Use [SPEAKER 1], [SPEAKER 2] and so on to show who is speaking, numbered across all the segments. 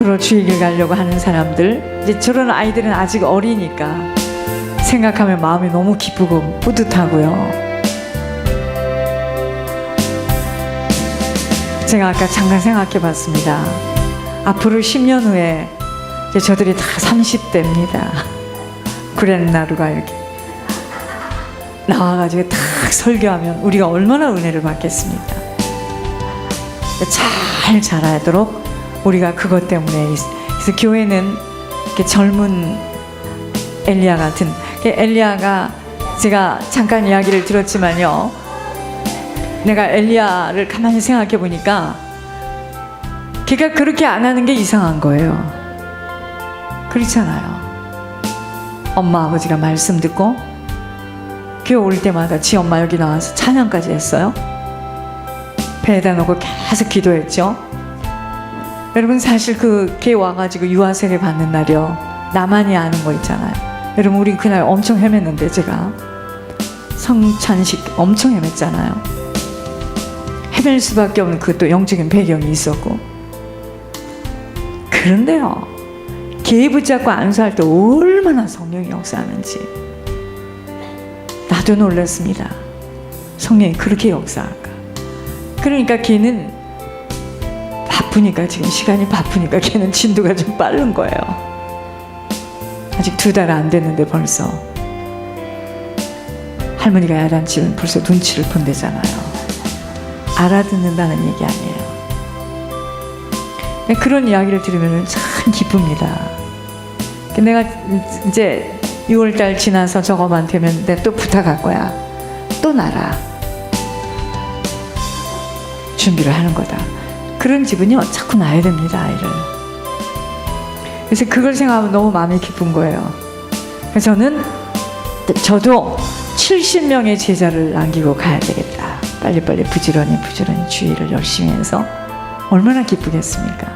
[SPEAKER 1] 주일을 가려고 하는 사람들, 이제 저런 아이들은 아직 어리니까 생각하면 마음이 너무 기쁘고 뿌듯하고요. 제가 아까 잠깐 생각해 봤습니다. 앞으로 10년 후에 이제 저들이 다 30대입니다. 구렛나루가 이렇게 나와가지고 딱 설교하면 우리가 얼마나 은혜를 받겠습니까? 잘 자라도록 우리가 그것 때문에, 그래서 교회는 이렇게 젊은 엘리야 같은, 엘리야가 제가 잠깐 이야기를 들었지만요, 내가 엘리야를 가만히 생각해 보니까 걔가 그렇게 안 하는 게 이상한 거예요. 그렇잖아요. 엄마 아버지가 말씀 듣고 교회 올 때마다 지 엄마 여기 나와서 찬양까지 했어요. 배에다 놓고 계속 기도했죠. 여러분, 사실 걔 와가지고 유아 세례 받는 날이요, 나만이 아는 거 있잖아요. 여러분, 우리 그날 엄청 헤맸는데, 제가 성찬식 엄청 헤맸잖아요. 헤맬 수밖에 없는 그것도 영적인 배경이 있었고. 그런데요, 걔 붙잡고 안수할 때 얼마나 성령이 역사하는지 나도 놀랐습니다. 성령이 그렇게 역사할까. 그러니까 걔는 바쁘니까, 지금 시간이 바쁘니까 걔는 진도가 좀 빠른 거예요. 아직 2달 안 됐는데 벌써 할머니가 야단치면 벌써 눈치를 본대잖아요. 알아듣는다는 얘기 아니에요. 그런 이야기를 들으면 참 기쁩니다. 내가 이제 6월달 지나서 저거만 되면 내가 또 부탁할 거야. 또 나라. 준비를 하는 거다. 그런 집은요, 자꾸 낳아야 됩니다, 아이를. 그래서 그걸 생각하면 너무 마음이 기쁜 거예요. 그래서 저도 70명의 제자를 남기고 가야 되겠다. 빨리빨리 부지런히 주의를 열심히 해서 얼마나 기쁘겠습니까?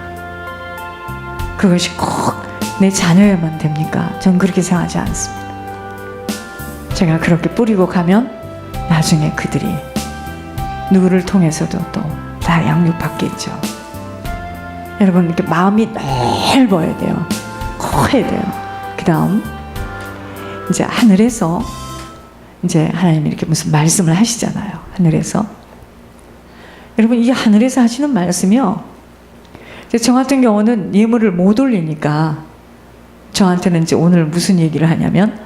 [SPEAKER 1] 그것이 꼭 내 자녀에만 됩니까? 전 그렇게 생각하지 않습니다. 제가 그렇게 뿌리고 가면 나중에 그들이 누구를 통해서도 또 다 양육받겠죠. 여러분, 이렇게 마음이 넓어야 돼요. 커야 돼요. 그 다음 이제 하늘에서 이제 하나님이 이렇게 무슨 말씀을 하시잖아요. 하늘에서. 여러분, 이 하늘에서 하시는 말씀이요, 저 같은 경우는 예물을 못 올리니까 저한테는 이제 오늘 무슨 얘기를 하냐면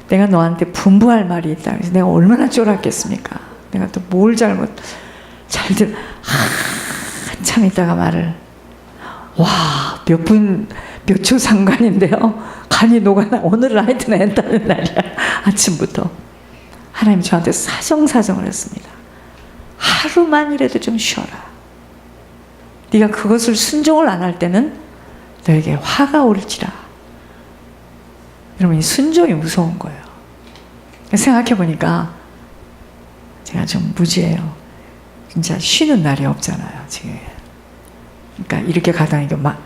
[SPEAKER 1] 내가 너한테 분부할 말이 있다. 그래서 내가 얼마나 쫄았겠습니까? 내가 또 뭘 잘들 한참 있다가 말을, 와, 몇 초 상관인데요, 간이 녹아나. 오늘은 하여튼 했다는 날이야. 아침부터 하나님이 저한테 사정을 했습니다. 하루만이라도 좀 쉬어라. 네가 그것을 순종을 안 할 때는 너에게 화가 올지라. 여러분, 이 순종이 무서운 거예요. 생각해 보니까 제가 좀 무지해요. 진짜 쉬는 날이 없잖아요, 지금. 그러니까 이렇게 가다가 막,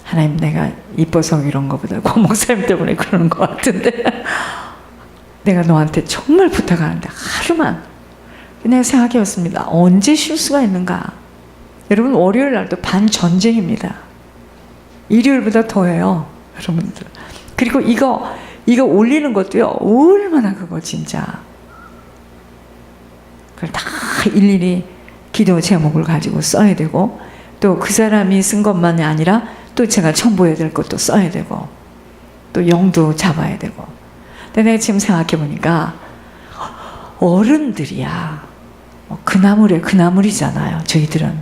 [SPEAKER 1] 하나님, 내가 이뻐서 이런 거보다 고 목사님 때문에 그러는 것 같은데 내가 너한테 정말 부탁하는데 하루만. 내가 생각해봤습니다. 언제 쉴 수가 있는가? 여러분, 월요일 날도 반전쟁입니다. 일요일보다 더해요, 여러분들. 그리고 이거 올리는 것도요, 얼마나 그거 진짜 그걸 다 일일이 기도 제목을 가지고 써야 되고, 또 그 사람이 쓴 것만이 아니라 또 제가 첨부해야 될 것도 써야 되고, 또 영도 잡아야 되고. 근데 내가 지금 생각해 보니까 어른들이야 그 나물에 그 나물이잖아요. 저희들은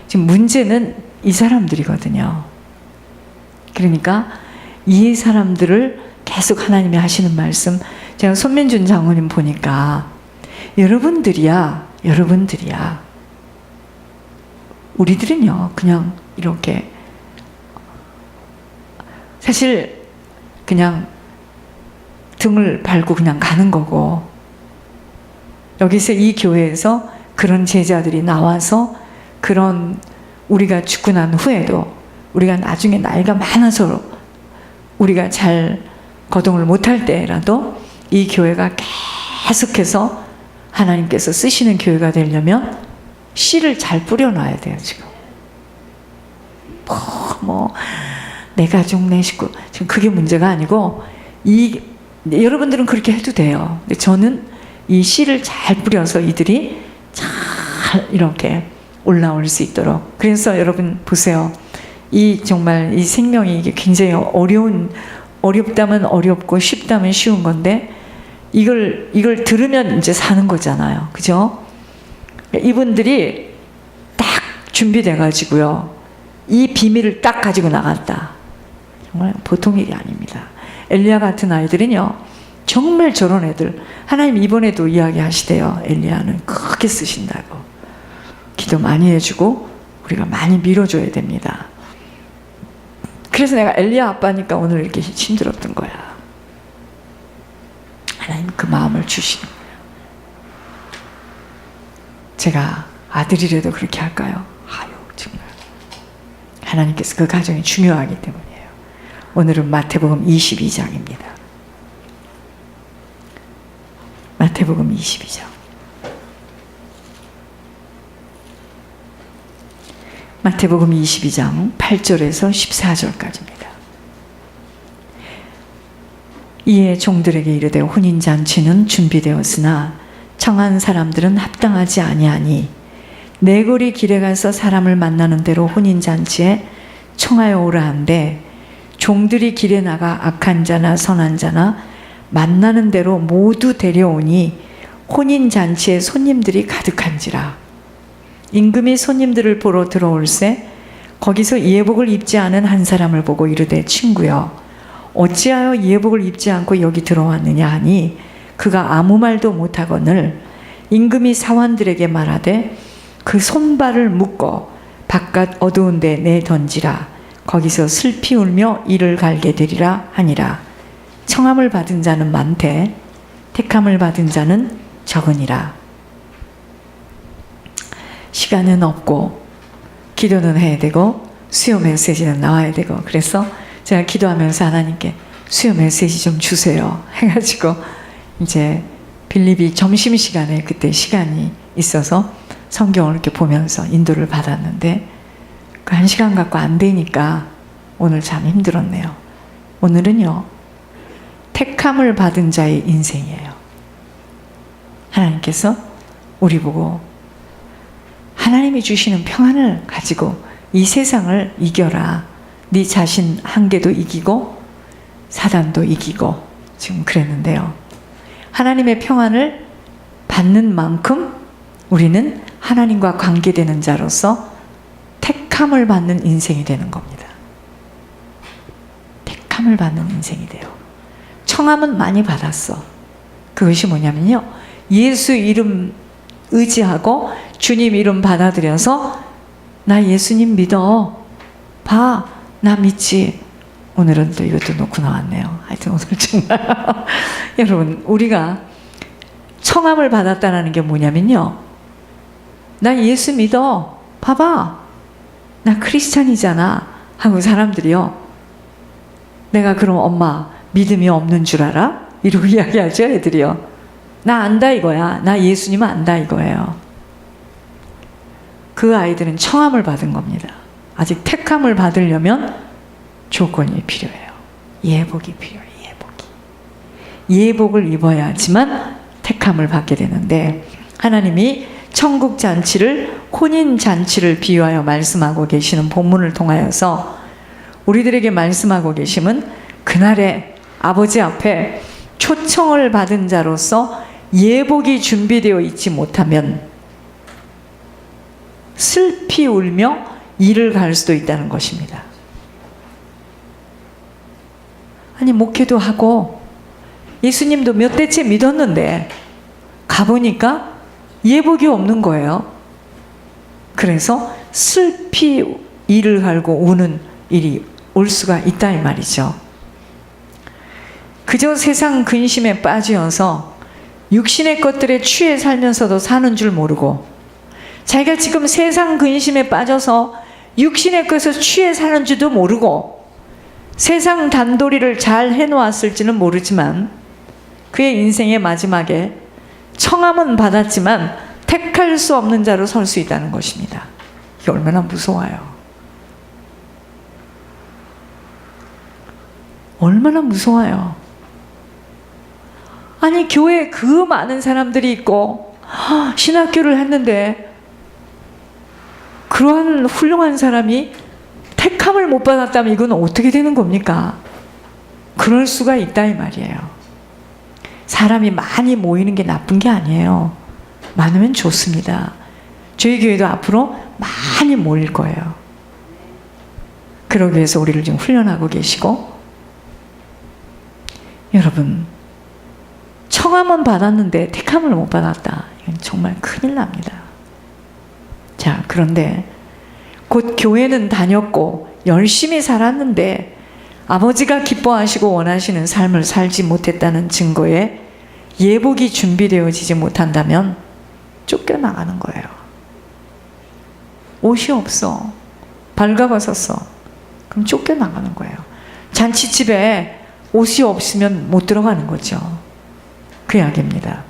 [SPEAKER 1] 지금 문제는 이 사람들이거든요. 그러니까 이 사람들을 계속 하나님이 하시는 말씀, 제가 손민준 장로님 보니까 여러분들이야. 우리들은요, 그냥 이렇게 사실 그냥 등을 밟고 그냥 가는 거고, 여기서 이 교회에서 그런 제자들이 나와서 그런, 우리가 죽고 난 후에도 우리가 나중에 나이가 많아서 우리가 잘 거동을 못할 때라도 이 교회가 계속해서 하나님께서 쓰시는 교회가 되려면 씨를 잘 뿌려놔야 돼요, 지금. 내 가족, 내 식구. 지금 그게 문제가 아니고, 여러분들은 그렇게 해도 돼요. 근데 저는 이 씨를 잘 뿌려서 이들이 잘 이렇게 올라올 수 있도록. 그래서 여러분 보세요. 정말 이 생명이 이게 굉장히 어렵다면 어렵고 쉽다면 쉬운 건데, 이걸 들으면 이제 사는 거잖아요. 그죠? 이분들이 딱 준비돼가지고요. 이 비밀을 딱 가지고 나갔다. 정말 보통 일이 아닙니다. 엘리야 같은 아이들은요, 정말 저런 애들, 하나님 이번에도 이야기하시대요. 엘리야는 크게 쓰신다고. 기도 많이 해주고, 우리가 많이 밀어줘야 됩니다. 그래서 내가 엘리야 아빠니까 오늘 이렇게 힘들었던 거야. 하나님 그 마음을 주시는 거예요. 제가 아들이라도 그렇게 할까요? 아유, 정말. 하나님께서 그 가정이 중요하기 때문이에요. 오늘은 마태복음 22장입니다. 마태복음 22장. 마태복음 22장 8절에서 14절까지입니다. 이에 종들에게 이르되 혼인잔치는 준비되었으나 청한 사람들은 합당하지 아니하니 네 거리 길에 가서 사람을 만나는 대로 혼인잔치에 청하여 오라 한데 종들이 길에 나가 악한 자나 선한 자나 만나는 대로 모두 데려오니 혼인잔치에 손님들이 가득한지라. 임금이 손님들을 보러 들어올세 거기서 예복을 입지 않은 한 사람을 보고 이르되 친구여 어찌하여 예복을 입지 않고 여기 들어왔느냐 하니 그가 아무 말도 못하거늘 임금이 사환들에게 말하되 그 손발을 묶어 바깥 어두운 데 내던지라. 거기서 슬피 울며 이를 갈게 되리라 하니라. 청함을 받은 자는 많되 택함을 받은 자는 적으니라. 시간은 없고 기도는 해야 되고 수요 메시지는 나와야 되고, 그래서 제가 기도하면서 하나님께 수요 메시지 좀 주세요 해가지고 이제 빌립이 점심시간에 그때 시간이 있어서 성경을 이렇게 보면서 인도를 받았는데 그 1시간 갖고 안 되니까 오늘 참 힘들었네요. 오늘은요, 택함을 받은 자의 인생이에요. 하나님께서 우리 보고 하나님이 주시는 평안을 가지고 이 세상을 이겨라. 네 자신 한계도 이기고 사단도 이기고 지금 그랬는데요. 하나님의 평안을 받는 만큼 우리는 하나님과 관계되는 자로서 택함을 받는 인생이 되는 겁니다. 택함을 받는 인생이 돼요. 청함은 많이 받았어. 그것이 뭐냐면요, 예수 이름 의지하고 주님 이름 받아들여서 나 예수님 믿어. 봐, 나 믿지. 오늘은 또 이것도 놓고 나왔네요. 하여튼 오늘 정말 여러분, 우리가 청함을 받았다는 게 뭐냐면요, 나 예수 믿어. 봐봐, 나 크리스찬이잖아 하고 사람들이요, 내가 그럼 엄마 믿음이 없는 줄 알아? 이러고 이야기하죠. 애들이요. 나 안다 이거야. 나 예수님 안다 이거예요. 그 아이들은 청함을 받은 겁니다. 아직 택함을 받으려면 조건이 필요해요. 예복이 필요해요. 예복을 입어야지만 택함을 받게 되는데, 하나님이 천국 잔치를 혼인 잔치를 비유하여 말씀하고 계시는 본문을 통하여서 우리들에게 말씀하고 계심은 그날에 아버지 앞에 초청을 받은 자로서 예복이 준비되어 있지 못하면 슬피 울며 이를 갈 수도 있다는 것입니다. 아니, 목회도 하고 예수님도 몇 대째 믿었는데 가보니까 예복이 없는 거예요. 그래서 슬피 이를 갈고 우는 일이 올 수가 있다 이 말이죠. 그저 세상 근심에 빠지어서 육신의 것들에 취해 살면서도 사는 줄 모르고, 자기가 지금 세상 근심에 빠져서 육신의 것에 취해 사는 줄도 모르고 세상 단도리를 잘 해놓았을지는 모르지만 그의 인생의 마지막에 청함은 받았지만 택할 수 없는 자로 설 수 있다는 것입니다. 이게 얼마나 무서워요. 얼마나 무서워요. 아니, 교회에 그 많은 사람들이 있고 신학교를 했는데 그러한 훌륭한 사람이 택함을 못 받았다면 이건 어떻게 되는 겁니까? 그럴 수가 있다 이 말이에요. 사람이 많이 모이는 게 나쁜 게 아니에요. 많으면 좋습니다. 저희 교회도 앞으로 많이 모일 거예요. 그러기 위해서 우리를 지금 훈련하고 계시고, 여러분, 청함은 받았는데 택함을 못 받았다. 이건 정말 큰일 납니다. 자, 그런데 곧 교회는 다녔고 열심히 살았는데 아버지가 기뻐하시고 원하시는 삶을 살지 못했다는 증거에 예복이 준비되어지지 못한다면 쫓겨나가는 거예요. 옷이 없어. 발가벗었어. 그럼 쫓겨나가는 거예요. 잔치집에 옷이 없으면 못 들어가는 거죠. 그 이야기입니다.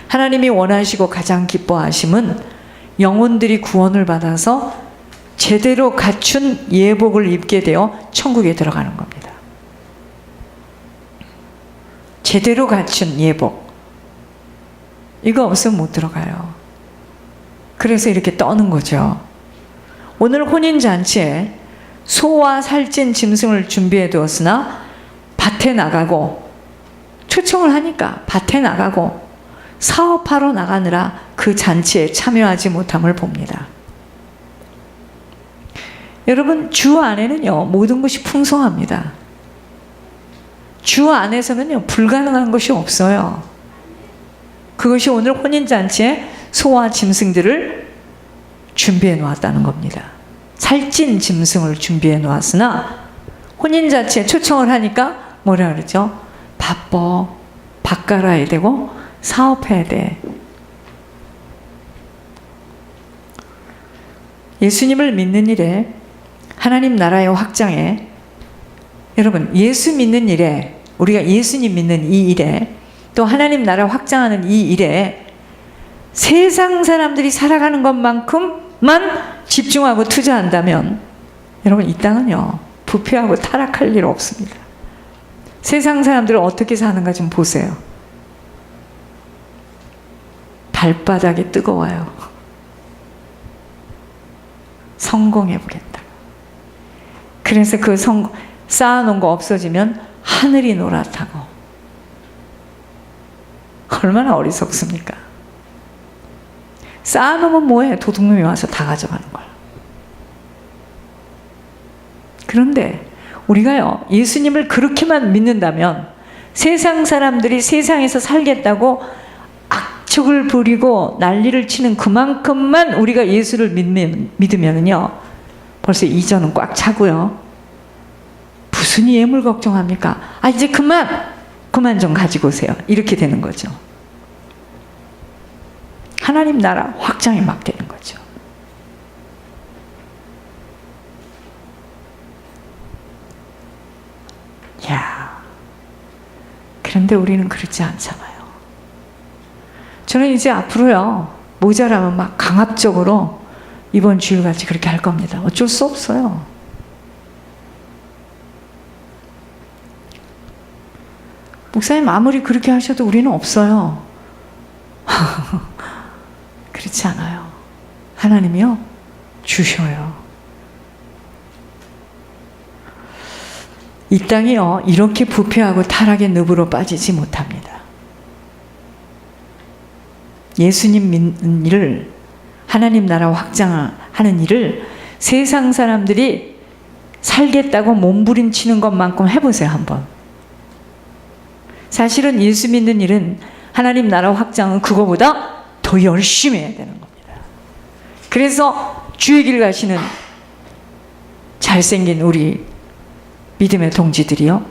[SPEAKER 1] 하나님이 원하시고 가장 기뻐하심은 영혼들이 구원을 받아서 제대로 갖춘 예복을 입게 되어 천국에 들어가는 겁니다. 제대로 갖춘 예복. 이거 없으면 못 들어가요. 그래서 이렇게 떠는 거죠. 오늘 혼인잔치에 소와 살찐 짐승을 준비해 두었으나 밭에 나가고, 초청을 하니까 밭에 나가고 사업하러 나가느라 그 잔치에 참여하지 못함을 봅니다. 여러분, 주 안에는요 모든 것이 풍성합니다. 주 안에서는요 불가능한 것이 없어요. 그것이 오늘 혼인잔치에 소와 짐승들을 준비해 놓았다는 겁니다. 살찐 짐승을 준비해 놓았으나 혼인잔치에 초청을 하니까 뭐라 그러죠? 바빠. 밥 갈아야 되고 사업해야 돼. 예수님을 믿는 일에, 하나님 나라의 확장에, 여러분, 예수 믿는 일에, 우리가 예수님 믿는 이 일에, 또 하나님 나라 확장하는 이 일에 세상 사람들이 살아가는 것만큼만 집중하고 투자한다면 여러분, 이 땅은요 부패하고 타락할 일 없습니다. 세상 사람들은 어떻게 사는가 좀 보세요. 발바닥이 뜨거워요. 성공해보겠다. 그래서 그 쌓아놓은 거 없어지면 하늘이 노랗다고. 얼마나 어리석습니까? 쌓아놓으면 뭐해? 도둑놈이 와서 다 가져가는 거야. 그런데 우리가요 예수님을 그렇게만 믿는다면 세상 사람들이 세상에서 살겠다고 악촉을 부리고 난리를 치는 그만큼만 우리가 예수를 믿으면요 벌써 이전은 꽉 차고요. 무슨 예물 걱정합니까? 아, 이제 그만 좀 가지고 오세요. 이렇게 되는 거죠. 하나님 나라 확장이 막 되는 거죠. 야, 그런데 우리는 그렇지 않잖아요. 저는 이제 앞으로요 모자라면 막 강압적으로 이번 주일같이 그렇게 할 겁니다. 어쩔 수 없어요. 목사님 아무리 그렇게 하셔도 우리는 없어요. 그렇지 않아요. 하나님이요 주셔요. 이 땅이요 이렇게 부패하고 타락의 늪으로 빠지지 못합니다. 예수님 믿는 일을, 하나님 나라 확장하는 일을 세상 사람들이 살겠다고 몸부림치는 것만큼 해보세요 한번. 사실은 예수 믿는 일은, 하나님 나라 확장은 그거보다 더 열심히 해야 되는 겁니다. 그래서 주의 길 가시는 잘생긴 우리 믿음의 동지들이요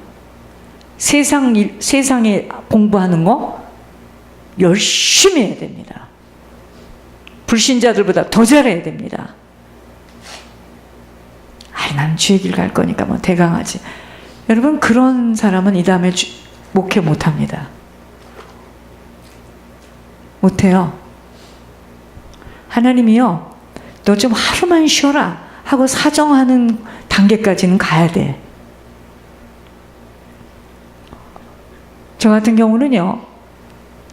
[SPEAKER 1] 세상에 공부하는 거 열심히 해야 됩니다. 불신자들보다 더 잘해야 됩니다. 아이, 난 주의 길 갈 거니까 뭐 대강하지. 여러분, 그런 사람은 이 다음에 목회 못합니다. 못해요. 하나님이요 너 좀 하루만 쉬어라 하고 사정하는 단계까지는 가야 돼. 저 같은 경우는요,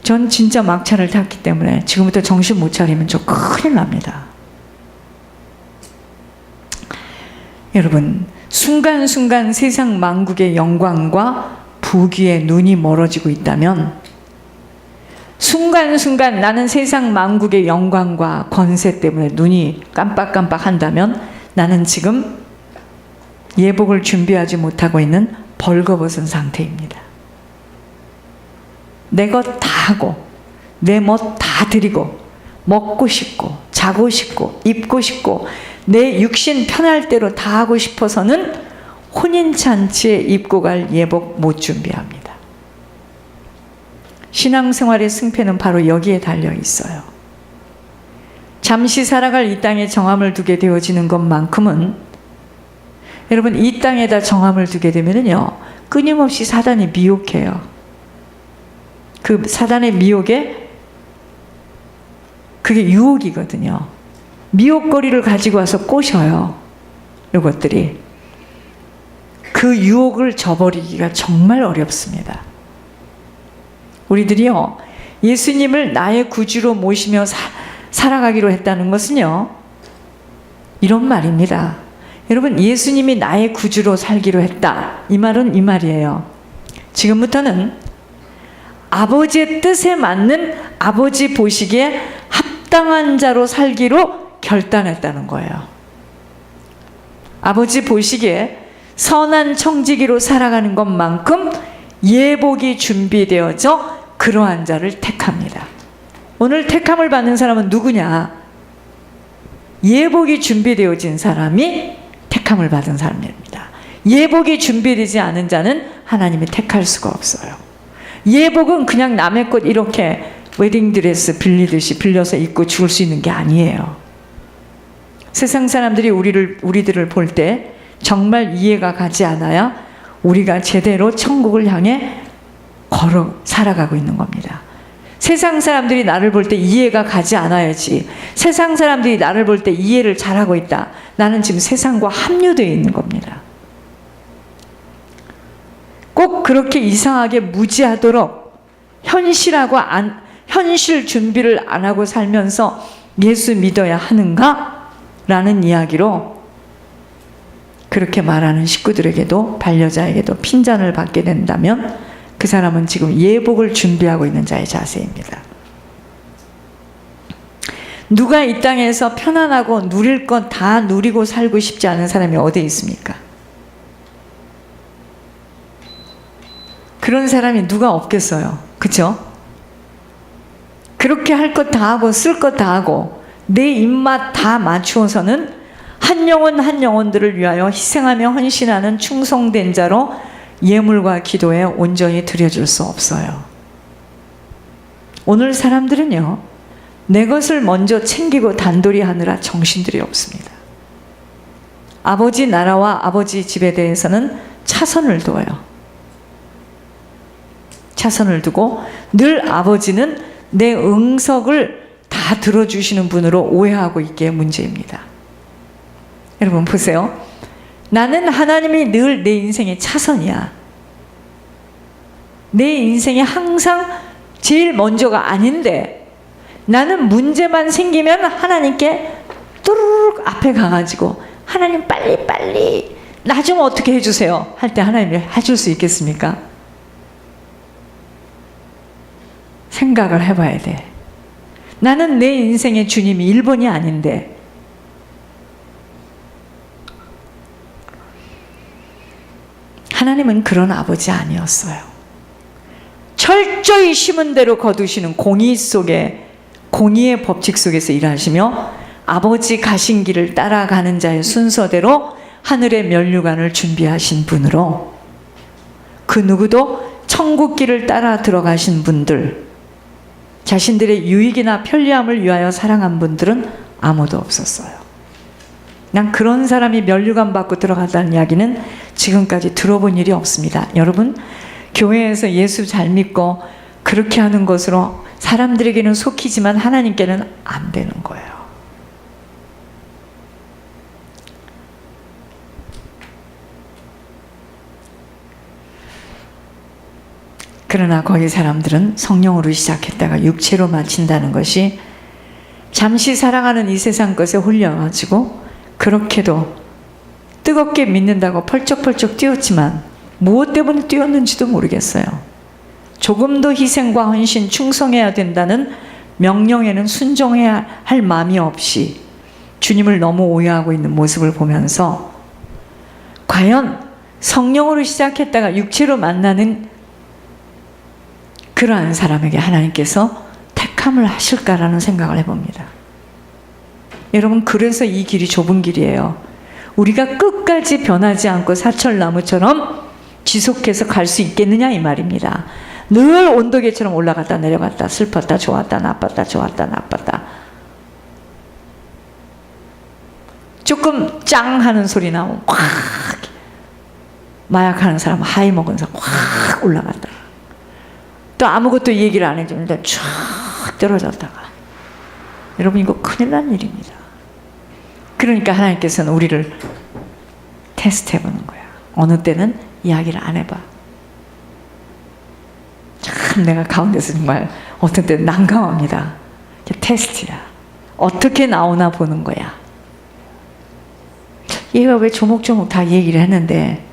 [SPEAKER 1] 전 진짜 막차를 탔기 때문에 지금부터 정신 못 차리면 저 큰일 납니다. 여러분, 순간순간 세상 만국의 영광과 부귀의 눈이 멀어지고 있다면, 순간순간 나는 세상 만국의 영광과 권세 때문에 눈이 깜빡깜빡 한다면 나는 지금 예복을 준비하지 못하고 있는 벌거벗은 상태입니다. 내 것 다 하고 내 멋 다 드리고 먹고 싶고 자고 싶고 입고 싶고 내 육신 편할 대로 다 하고 싶어서는 혼인잔치에 입고 갈 예복 못 준비합니다. 신앙생활의 승패는 바로 여기에 달려 있어요. 잠시 살아갈 이 땅에 정함을 두게 되어지는 것만큼은, 여러분, 이 땅에다 정함을 두게 되면요, 끊임없이 사단이 미혹해요. 그 사단의 미혹에, 그게 유혹이거든요. 미혹거리를 가지고 와서 꼬셔요. 이것들이. 그 유혹을 저버리기가 정말 어렵습니다. 우리들이요, 예수님을 나의 구주로 모시며 살아가기로 했다는 것은요, 이런 말입니다. 여러분, 예수님이 나의 구주로 살기로 했다. 이 말은 이 말이에요. 지금부터는 아버지의 뜻에 맞는, 아버지 보시기에 합당한 자로 살기로 결단했다는 거예요. 아버지 보시기에 선한 청지기로 살아가는 것만큼 예복이 준비되어져 그러한 자를 택합니다. 오늘 택함을 받는 사람은 누구냐? 예복이 준비되어진 사람이 택함을 받은 사람입니다. 예복이 준비되지 않은 자는 하나님이 택할 수가 없어요. 예복은 그냥 남의 것 이렇게 웨딩드레스 빌리듯이 빌려서 입고 죽을 수 있는 게 아니에요. 세상 사람들이 우리들을 볼 때 정말 이해가 가지 않아야 우리가 제대로 천국을 향해 걸어 살아가고 있는 겁니다. 세상 사람들이 나를 볼 때 이해가 가지 않아야지. 세상 사람들이 나를 볼 때 이해를 잘하고 있다. 나는 지금 세상과 합류되어 있는 겁니다. 꼭 그렇게 이상하게 무지하도록 현실 준비를 안 하고 살면서 예수 믿어야 하는가? 라는 이야기로 그렇게 말하는 식구들에게도, 반려자에게도 핀잔을 받게 된다면 그 사람은 지금 예복을 준비하고 있는 자의 자세입니다. 누가 이 땅에서 편안하고 누릴 것 다 누리고 살고 싶지 않은 사람이 어디 있습니까? 그런 사람이 누가 없겠어요. 그렇죠? 그렇게 할 것 다 하고 쓸 것 다 하고 내 입맛 다 맞추어서는 한 영혼 한 영혼들을 위하여 희생하며 헌신하는 충성된 자로 예물과 기도에 온전히 드려줄 수 없어요. 오늘 사람들은요, 내 것을 먼저 챙기고 단돌이 하느라 정신들이 없습니다. 아버지 나라와 아버지 집에 대해서는 차선을 둬요. 차선을 두고 늘 아버지는 내 응석을 다 들어주시는 분으로 오해하고 있기에 문제입니다. 여러분 보세요. 나는 하나님이 늘 내 인생의 차선이야. 내 인생이 항상 제일 먼저가 아닌데 나는 문제만 생기면 하나님께 뚜루룩 앞에 가가지고 하나님 빨리 나 좀 어떻게 해주세요 할 때 하나님이 해줄 수 있겠습니까? 생각을 해봐야 돼. 나는 내 인생의 주님이 1번이 아닌데 하나님은 그런 아버지 아니었어요. 철저히 심은 대로 거두시는 공의의 법칙 속에서 일하시며 아버지 가신 길을 따라가는 자의 순서대로 하늘의 면류관을 준비하신 분으로 그 누구도 천국 길을 따라 들어가신 분들, 자신들의 유익이나 편리함을 위하여 사랑한 분들은 아무도 없었어요. 난 그런 사람이 면류관 받고 들어갔다는 이야기는 지금까지 들어본 일이 없습니다. 여러분, 교회에서 예수 잘 믿고 그렇게 하는 것으로 사람들에게는 속히지만 하나님께는 안 되는 거예요. 그러나 거기 사람들은 성령으로 시작했다가 육체로 마친다는 것이 잠시 살아가는 이 세상 것에 홀려가지고 그렇게도 뜨겁게 믿는다고 펄쩍펄쩍 뛰었지만 무엇 때문에 뛰었는지도 모르겠어요. 조금 더 희생과 헌신, 충성해야 된다는 명령에는 순종해야 할 마음이 없이 주님을 너무 오해하고 있는 모습을 보면서 과연 성령으로 시작했다가 육체로 만나는 그러한 사람에게 하나님께서 택함을 하실까라는 생각을 해봅니다. 여러분, 그래서 이 길이 좁은 길이에요. 우리가 끝까지 변하지 않고 사철나무처럼 지속해서 갈 수 있겠느냐 이 말입니다. 늘 온도계처럼 올라갔다 내려갔다, 슬펐다 좋았다 나빴다 좋았다 나빴다, 조금 짱 하는 소리 나오면 확, 마약하는 사람 하이 먹은 사람 확 올라갔다, 또 아무것도 얘기를 안 해주는데 쫙 떨어졌다가. 여러분, 이거 큰일 난 일입니다. 그러니까 하나님께서는 우리를 테스트해 보는 거야. 어느 때는 이야기를 안 해봐. 참 내가 가운데서 정말 어떤 때는 난감합니다. 테스트야. 어떻게 나오나 보는 거야. 얘가 왜 조목조목 다 얘기를 했는데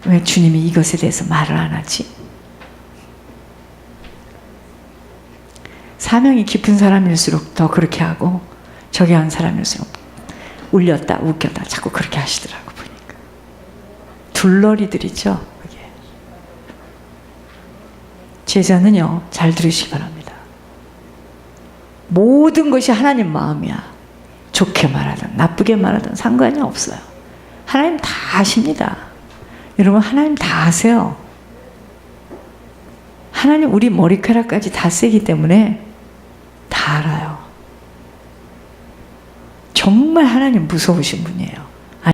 [SPEAKER 1] 왜 주님이 이것에 대해서 말을 안 하지? 사명이 깊은 사람일수록 더 그렇게 하고 저기 한 사람일수록 울렸다 웃겼다 자꾸 그렇게 하시더라고. 보니까 둘러리들이죠. 그게. 제자는요, 잘 들으시기 바랍니다. 모든 것이 하나님 마음이야. 좋게 말하든 나쁘게 말하든 상관이 없어요. 하나님 다 아십니다. 여러분, 하나님 다 아세요. 하나님 우리 머리카락까지 다 세기 때문에 다 알아요. 정말 하나님 무서우신 분이에요.